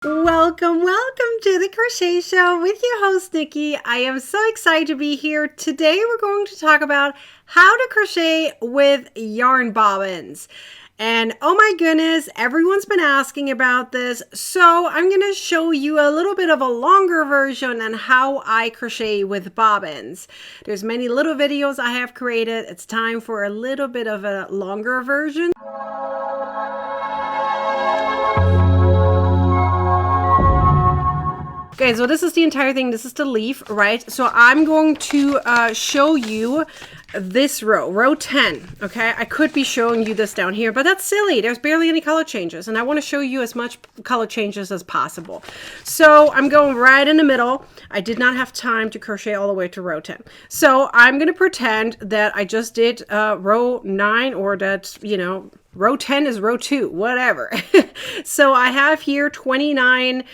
Welcome to the Crochet Show with your host, Nikki. I am so excited to be here. Today we're going to talk about how to crochet with yarn bobbins. And oh my goodness, everyone's been asking about this. So I'm going to show you a little bit of a longer version on how I crochet with bobbins. There's many little videos I have created. It's time for a little bit of a longer version. Okay, so this is the entire thing. This is the leaf, right? So I'm going to show you this row 10, okay? I could be showing you this down here, but that's silly. There's barely any color changes, and I want to show you as much color changes as possible. So I'm going right in the middle. I did not have time to crochet all the way to row 10. So I'm going to pretend that I just did row 9, or that, you know, row 10 is row 2, whatever. So I have here 29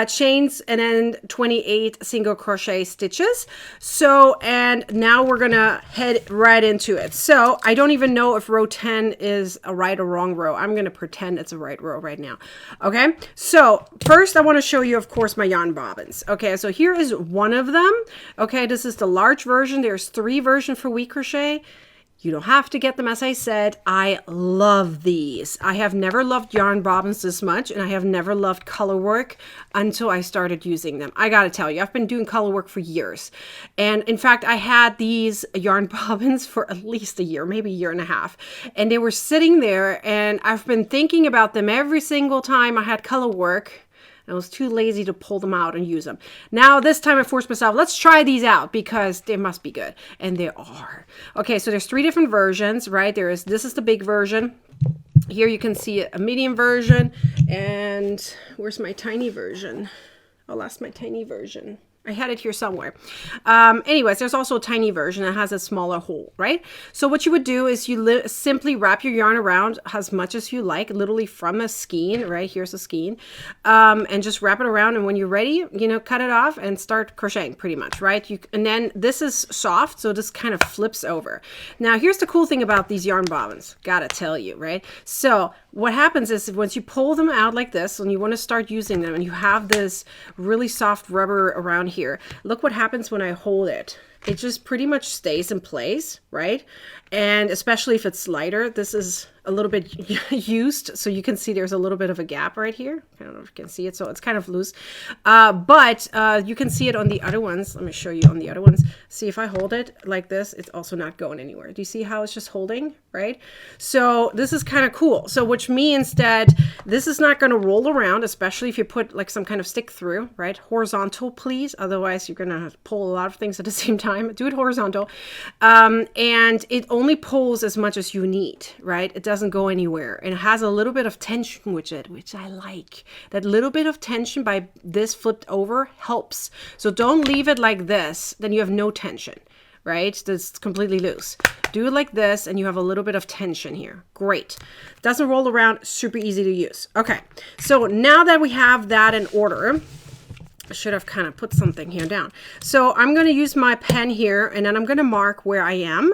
chains and then 28 single crochet stitches. So, and now we're gonna head right into it. So I don't even know if row 10 is a right or wrong row. I'm gonna pretend it's a right row right now. Okay, so first I want to show you, of course, my yarn bobbins. Okay, so here is one of them. Okay, this is the large version. There's 3 versions for week crochet. You don't have to get them, as I said. I love these. I have never loved yarn bobbins this much, and I have never loved color work until I started using them. I gotta tell you, I've been doing color work for years. And in fact, I had these yarn bobbins for at least a year, maybe a year and a half. And they were sitting there, and I've been thinking about them every single time I had color work. I was too lazy to pull them out and use them. Now, this time I forced myself, let's try these out because they must be good. And they are. Okay, so there's 3 different versions, right? This is the big version. Here you can see a medium version. And where's my tiny version? I lost my tiny version. I had it here somewhere. Anyways, there's also a tiny version that has a smaller hole, right? So what you would do is you simply wrap your yarn around as much as you like, literally from a skein, right? Here's a skein. And just wrap it around. And when you're ready, you know, cut it off and start crocheting pretty much, right? And then this is soft, so this kind of flips over. Now, here's the cool thing about these yarn bobbins. Gotta tell you, right? So what happens is once you pull them out like this and you want to start using them and you have this really soft rubber around here, look what happens when I hold it. It just pretty much stays in place, right? And especially if it's lighter, this is a little bit used. So you can see there's a little bit of a gap right here. I don't know if you can see it. So it's kind of loose. But you can see it on the other ones. Let me show you on the other ones. See, if I hold it like this, it's also not going anywhere. Do you see how it's just holding, right? So this is kind of cool. So which means that this is not going to roll around, especially if you put like some kind of stick through, right? Horizontal, please. Otherwise, you're going to pull a lot of things at the same time. Do it horizontal. And it only pulls as much as you need, right? It doesn't go anywhere. And it has a little bit of tension with it, which I like. That little bit of tension by this flipped over helps. So don't leave it like this, then you have no tension, right? That's completely loose. Do it like this and you have a little bit of tension here. Great. Doesn't roll around, super easy to use. Okay, so now that we have that in order, I should have kind of put something here down. So I'm going to use my pen here and then I'm going to mark where I am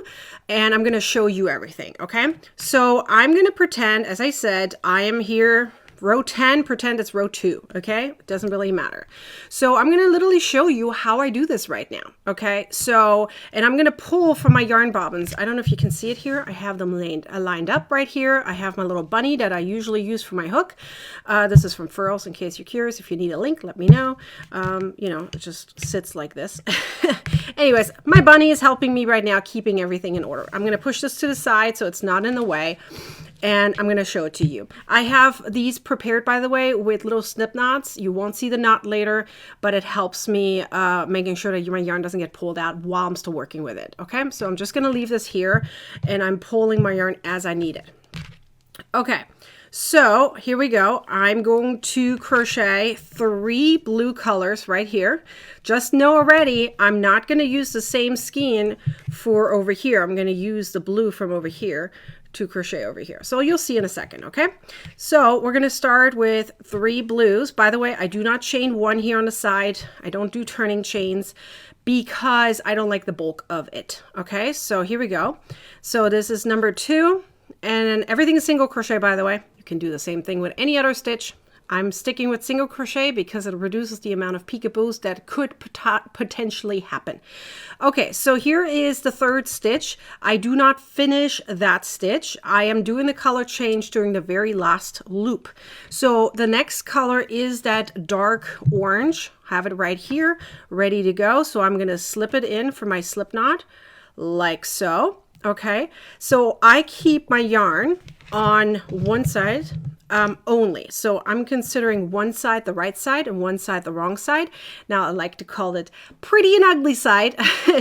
and I'm going to show you everything. Okay. So I'm going to pretend, as I said, I am here. Row 10, pretend it's row 2, okay? It doesn't really matter. So I'm going to literally show you how I do this right now, okay? So, and I'm going to pull from my yarn bobbins. I don't know if you can see it here. I have them lined up right here. I have my little bunny that I usually use for my hook. This is from Furls, in case you're curious. If you need a link, let me know. You know, it just sits like this. Anyways, my bunny is helping me right now, keeping everything in order. I'm going to push this to the side so it's not in the way. And I'm going to show it to you. I have these prepared, by the way, with little snip knots. You won't see the knot later, but it helps me making sure that my yarn doesn't get pulled out while I'm still working with it. Okay, so I'm just going to leave this here and I'm pulling my yarn as I need it. Okay, so here we go. I'm going to crochet 3 blue colors right here. Just know already, I'm not going to use the same skein for over here. I'm going to use the blue from over here to crochet over here. So you'll see in a second, okay? So we're going to start with 3 blues. By the way, I do not chain 1 here on the side. I don't do turning chains because I don't like the bulk of it, okay? So here we go. So this is number 2, and everything is single crochet, by the way. You can do the same thing with any other stitch. I'm sticking with single crochet because it reduces the amount of peekaboos that could potentially happen. Okay, so here is the third stitch. I do not finish that stitch. I am doing the color change during the very last loop. So the next color is that dark orange. Have it right here, ready to go. So I'm going to slip it in for my slip knot like so. Okay, so I keep my yarn on one side only. So I'm considering one side the right side and one side the wrong side. Now I like to call it pretty and ugly side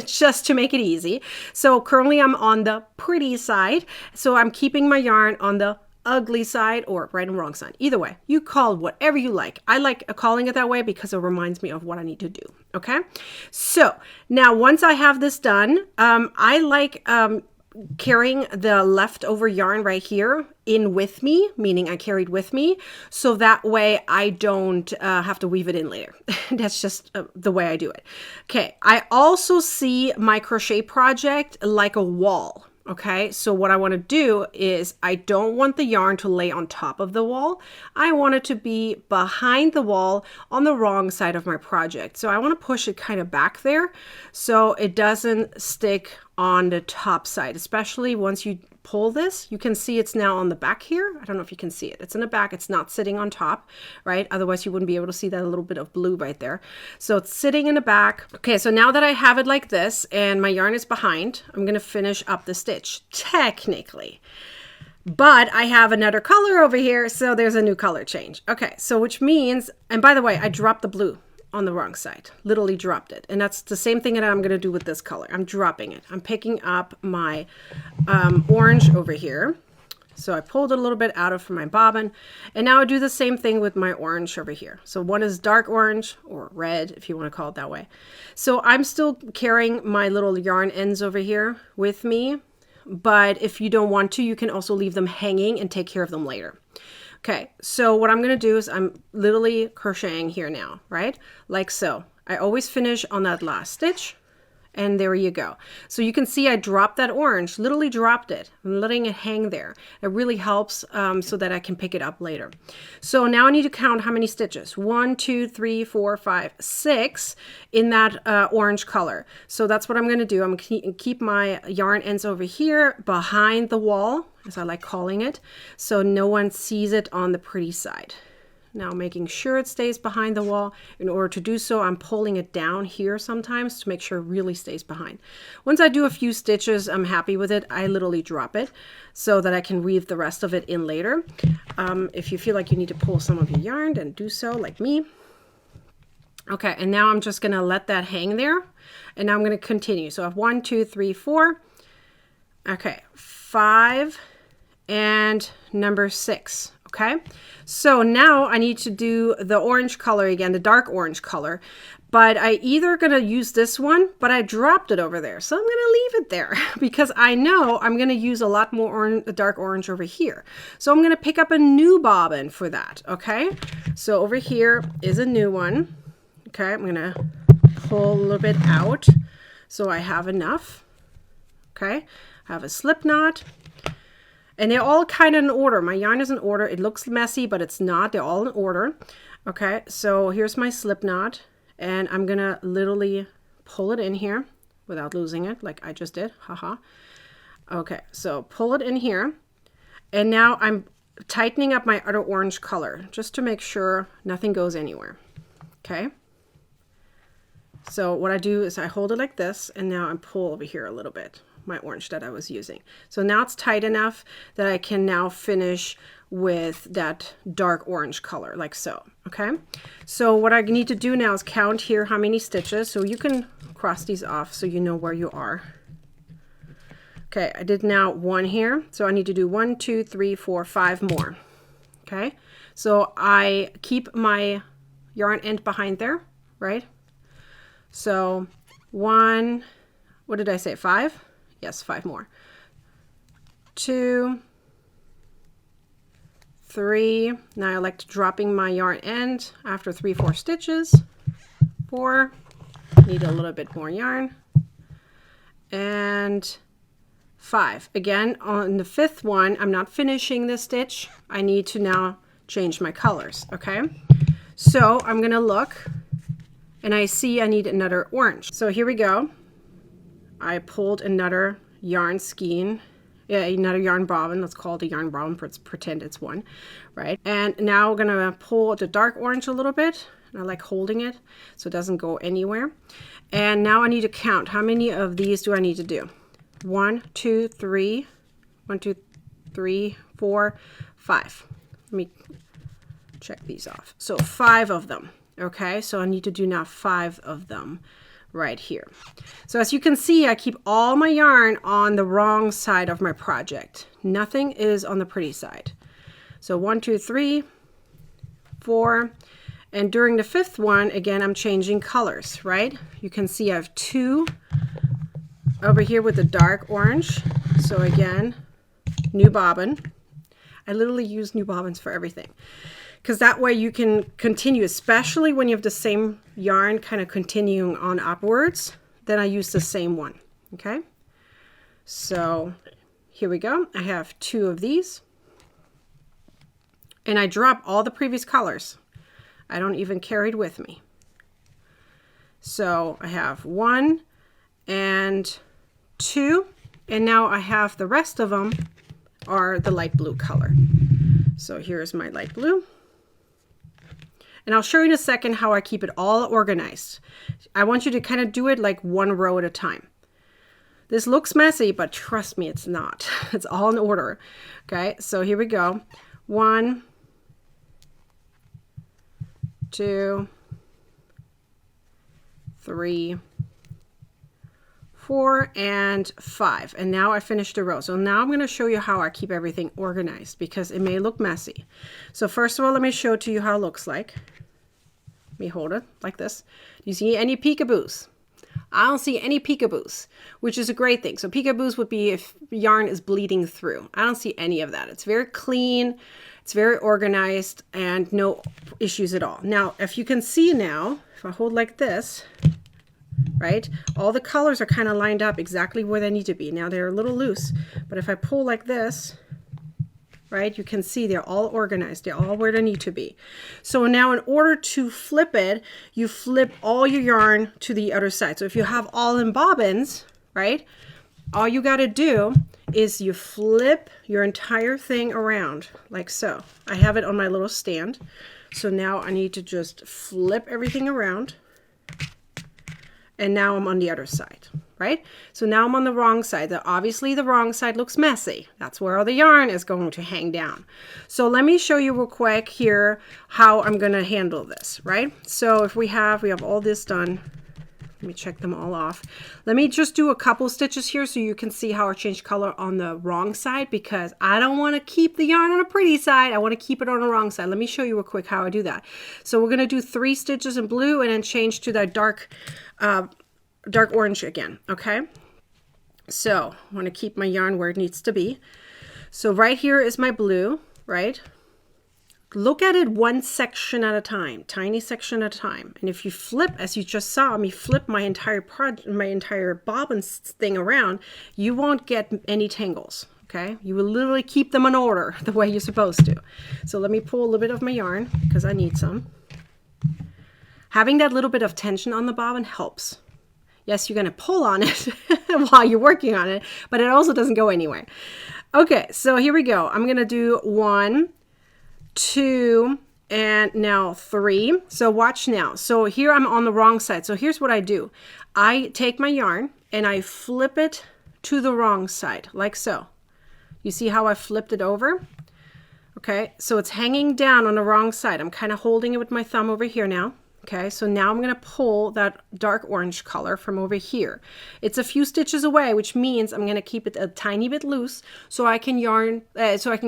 just to make it easy. So currently I'm on the pretty side. So I'm keeping my yarn on the ugly side or right and wrong side. Either way, you call whatever you like. I like calling it that way because it reminds me of what I need to do. Okay. So now once I have this done, I like carrying the leftover yarn right here in with me, meaning I carried with me, so that way I don't have to weave it in later. That's just the way I do it. Okay, I also see my crochet project like a wall. Okay, so what I want to do is I don't want the yarn to lay on top of the wall. I want it to be behind the wall on the wrong side of my project. So I want to push it kind of back there so it doesn't stick on the top side, especially once you pull this. You can see it's now on the back here. I don't know if you can see it. It's in the back. It's not sitting on top, right? Otherwise you wouldn't be able to see that little bit of blue right there. So it's sitting in the back. Okay, so now that I have it like this and my yarn is behind, I'm going to finish up the stitch technically. But I have another color over here, so there's a new color change. Okay, so which means, and by the way, I dropped the blue on the wrong side, literally dropped it. And that's the same thing that I'm going to do with this color. I'm dropping it. I'm picking up my orange over here. So I pulled it a little bit out of from my bobbin. And now I do the same thing with my orange over here. So one is dark orange or red, if you want to call it that way. So I'm still carrying my little yarn ends over here with me. But if you don't want to, you can also leave them hanging and take care of them later. Okay, so what I'm going to do is I'm literally crocheting here now, right? Like so. I always finish on that last stitch. And there you go. So you can see I dropped that orange, literally dropped it. I'm letting it hang there. It really helps so that I can pick it up later. So now I need to count how many stitches. 1, 2, 3, 4, 5, 6 in that orange color. So that's what I'm going to do. I'm going to keep my yarn ends over here behind the wall, as I like calling it, so no one sees it on the pretty side. Now making sure it stays behind the wall. In order to do so, I'm pulling it down here sometimes to make sure it really stays behind. Once I do a few stitches, I'm happy with it. I literally drop it so that I can weave the rest of it in later. If you feel like you need to pull some of your yarn, then do so like me. Okay, and now I'm just gonna let that hang there. And now I'm gonna continue. So I have 1, 2, 3, 4. Okay, 5 and number 6. Okay, so now I need to do the orange color again, the dark orange color, but I either gonna use this one, but I dropped it over there. So I'm gonna leave it there because I know I'm gonna use a lot more dark orange over here. So I'm gonna pick up a new bobbin for that, okay? So over here is a new one. Okay, I'm gonna pull a little bit out so I have enough. Okay, I have a slip knot. And they're all kind of in order. My yarn is in order. It looks messy, but it's not. They're all in order. Okay, so here's my slip knot. And I'm going to literally pull it in here without losing it, like I just did. Haha. Okay, so pull it in here. And now I'm tightening up my other orange color just to make sure nothing goes anywhere. Okay. So what I do is I hold it like this, and now I pull over here a little bit. My orange that I was using. So now it's tight enough that I can now finish with that dark orange color like so. Okay, so what I need to do now is count here how many stitches, so you can cross these off so you know where you are. Okay, I did now 1 here, so I need to do 1, 2, 3, 4, 5 more. Okay, so I keep my yarn end behind there, right? So 1, what did I say, 5? Yes, 5 more. 2, 3. Now I like dropping my yarn end after 3, 4 stitches. 4. Need a little bit more yarn. And 5. Again, on the 5th one, I'm not finishing this stitch. I need to now change my colors, okay? So I'm gonna look and I see I need another orange. So here we go. I pulled another yarn skein, another yarn bobbin. Let's call it a yarn bobbin, pretend it's one, right? And now we're gonna pull the dark orange a little bit. I like holding it so it doesn't go anywhere. And now I need to count. How many of these do I need to do? 1, 2, 3, 1, 2, 3, 4, 5. Let me check these off. So 5 of them. Okay, so I need to do now 5 of them right here. So as you can see, I keep all my yarn on the wrong side of my project. Nothing is on the pretty side. So 1, 2, 3, 4, and during the 5th one, again, I'm changing colors, right? You can see I have 2 over here with the dark orange. So again, new bobbin. I literally use new bobbins for everything, because that way you can continue, especially when you have the same yarn kind of continuing on upwards. Then I use the same one, okay? So here we go. I have 2 of these. And I drop all the previous colors. I don't even carry it with me. So I have 1 and 2. And now I have the rest of them are the light blue color. So here's my light blue. And I'll show you in a second how I keep it all organized. I want you to kind of do it like one row at a time. This looks messy, but trust me, it's not. It's all in order. Okay, so here we go. 1, 2, 3, 4, and 5. And now I finished the row. So now I'm going to show you how I keep everything organized, because it may look messy. So first of all, let me show to you how it looks like. Let me hold it like this. Do you see any peekaboos? I don't see any peekaboos, which is a great thing. So peekaboos would be if yarn is bleeding through. I don't see any of that. It's very clean. It's very organized and no issues at all. Now, if you can see now, if I hold like this, right, all the colors are kind of lined up exactly where they need to be. Now they're a little loose, but if I pull like this, right, you can see they're all organized. They're all where they need to be. So now in order to flip it, you flip all your yarn to the other side. So if you have all in bobbins, right, all you got to do is you flip your entire thing around like so. I have it on my little stand. So now I need to just flip everything around. And now I'm on the other side, right? So now I'm on the wrong side. Obviously the wrong side looks messy. That's where all the yarn is going to hang down. So let me show you real quick here how I'm going to handle this, right? So if we have all this done. Let me check them all off. Let me just do a couple stitches here so you can see how I change color on the wrong side, because I don't want to keep the yarn on a pretty side. I want to keep it on the wrong side. Let me show you real quick how I do that. So we're going to do 3 stitches in blue and then change to that dark orange again, okay? So I want to keep my yarn where it needs to be. So right here is my blue, right? Look at it one section at a time, tiny section at a time. And if you flip, as you just saw me flip my entire bobbin thing around, you won't get any tangles, okay? You will literally keep them in order the way you're supposed to. So let me pull a little bit of my yarn because I need some. Having that little bit of tension on the bobbin helps. Yes, you're going to pull on it while you're working on it, but it also doesn't go anywhere. Okay, so here we go. I'm going to do 1, 2, and now 3. So watch now. So here I'm on the wrong side. So here's what I do. I take my yarn and I flip it to the wrong side, like so. You see how I flipped it over? Okay, so it's hanging down on the wrong side. I'm kind of holding it with my thumb over here now. Okay, so now I'm going to pull that dark orange color from over here. It's a few stitches away, which means I'm going to keep it a tiny bit loose so I can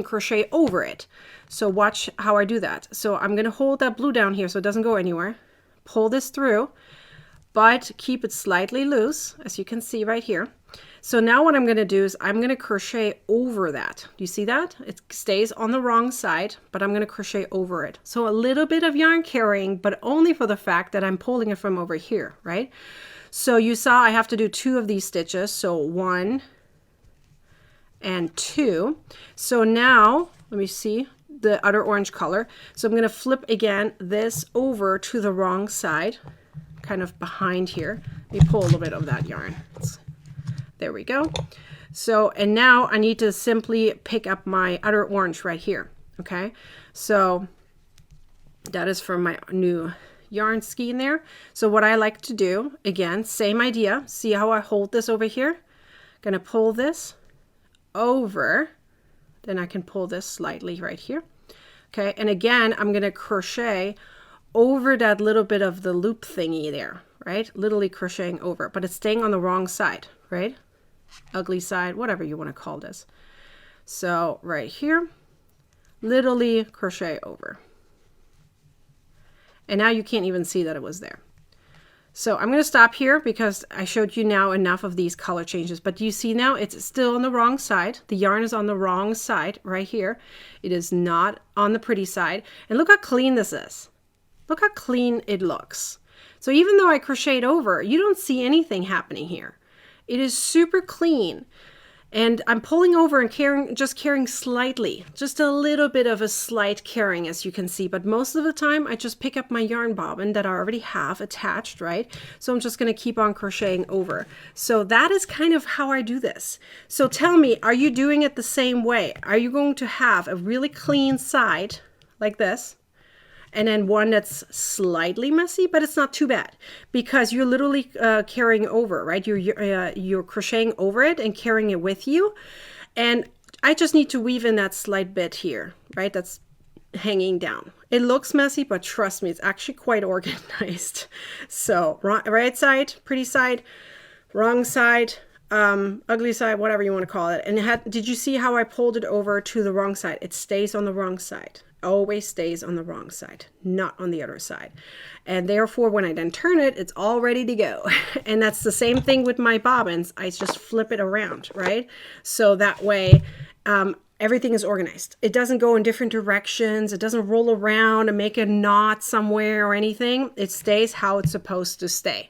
crochet over it. So watch how I do that. So I'm going to hold that blue down here so it doesn't go anywhere. Pull this through, but keep it slightly loose, as you can see right here. So now what I'm going to do is I'm going to crochet over that. Do you see that? It stays on the wrong side, but I'm going to crochet over it. So a little bit of yarn carrying, but only for the fact that I'm pulling it from over here, right? So you saw I have to do 2 of these stitches. So 1 and 2. So now, let me see. the other orange color. So I'm going to flip again this over to the wrong side, kind of behind here. Let me pull a little bit of that yarn. There we go. So, and now I need to simply pick up my other orange right here. Okay, so that is from my new yarn skein there. So what I like to do, again, same idea. See how I hold this over here? Gonna pull this over, then I can pull this slightly right here. Okay, and again, I'm gonna crochet over that little bit of the loop thingy there, right? Literally crocheting over, but it's staying on the wrong side, right? Ugly side, whatever you want to call this. So right here, literally crochet over. And now you can't even see that it was there. So I'm going to stop here because I showed you now enough of these color changes. But do you see now it's still on the wrong side? The yarn is on the wrong side right here. It is not on the pretty side. And look how clean this is. Look how clean it looks. So even though I crocheted over, you don't see anything happening here. It is super clean. And I'm pulling over and carrying slightly, just a little bit of a slight carrying, as you can see. But most of the time, I just pick up my yarn bobbin that I already have attached, right? So I'm just going to keep on crocheting over. So that is kind of how I do this. So tell me, are you doing it the same way? Are you going to have a really clean side like this? And then one that's slightly messy, but it's not too bad because you're literally carrying over, right? You're crocheting over it and carrying it with you. And I just need to weave in that slight bit here, right? That's hanging down. It looks messy, but trust me, it's actually quite organized. So right side, pretty side, wrong side, ugly side, whatever you want to call it. And did you see how I pulled it over to the wrong side? It stays on the wrong side. Always stays on the wrong side, not on the other side. And therefore, when I then turn it, it's all ready to go. And that's the same thing with my bobbins. I just flip it around, right? So that way, everything is organized. It doesn't go in different directions. It doesn't roll around and make a knot somewhere or anything. It stays how it's supposed to stay.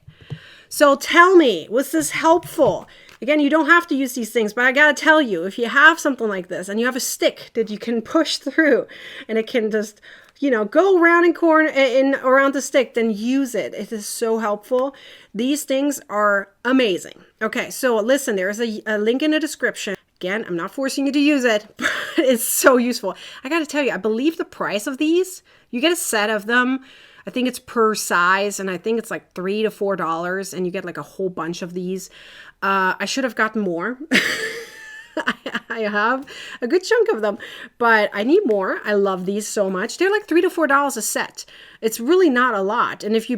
So tell me, was this helpful? Again, you don't have to use these things, but I gotta tell you, if you have something like this and you have a stick that you can push through and it can just, you know, go around around the stick, then use it. It is so helpful. These things are amazing. Okay, so listen, there's a link in the description. Again, I'm not forcing you to use it, but it's so useful. I gotta tell you, I believe the price of these, you get a set of them. I think it's per size, and I think it's like $3 to $4, and you get like a whole bunch of these. I should have gotten more. I have a good chunk of them, but I need more. I love these so much. They're like $3 to $4 a set. It's really not a lot. And if you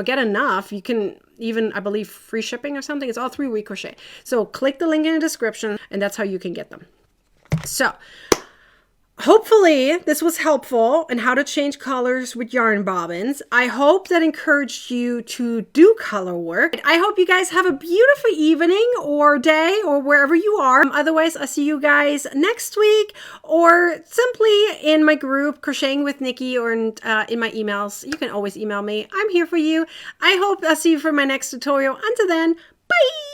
get enough, you can even, I believe, free shipping or something. It's all 3-week crochet. So click the link in the description, and that's how you can get them. So hopefully this was helpful in how to change colors with yarn bobbins. I hope that encouraged you to do color work. I hope you guys have a beautiful evening or day or wherever you are. Otherwise, I'll see you guys next week or simply in my group, Crocheting with Nikki, or in my emails. You can always email me. I'm here for you. I hope I'll see you for my next tutorial. Until then, bye!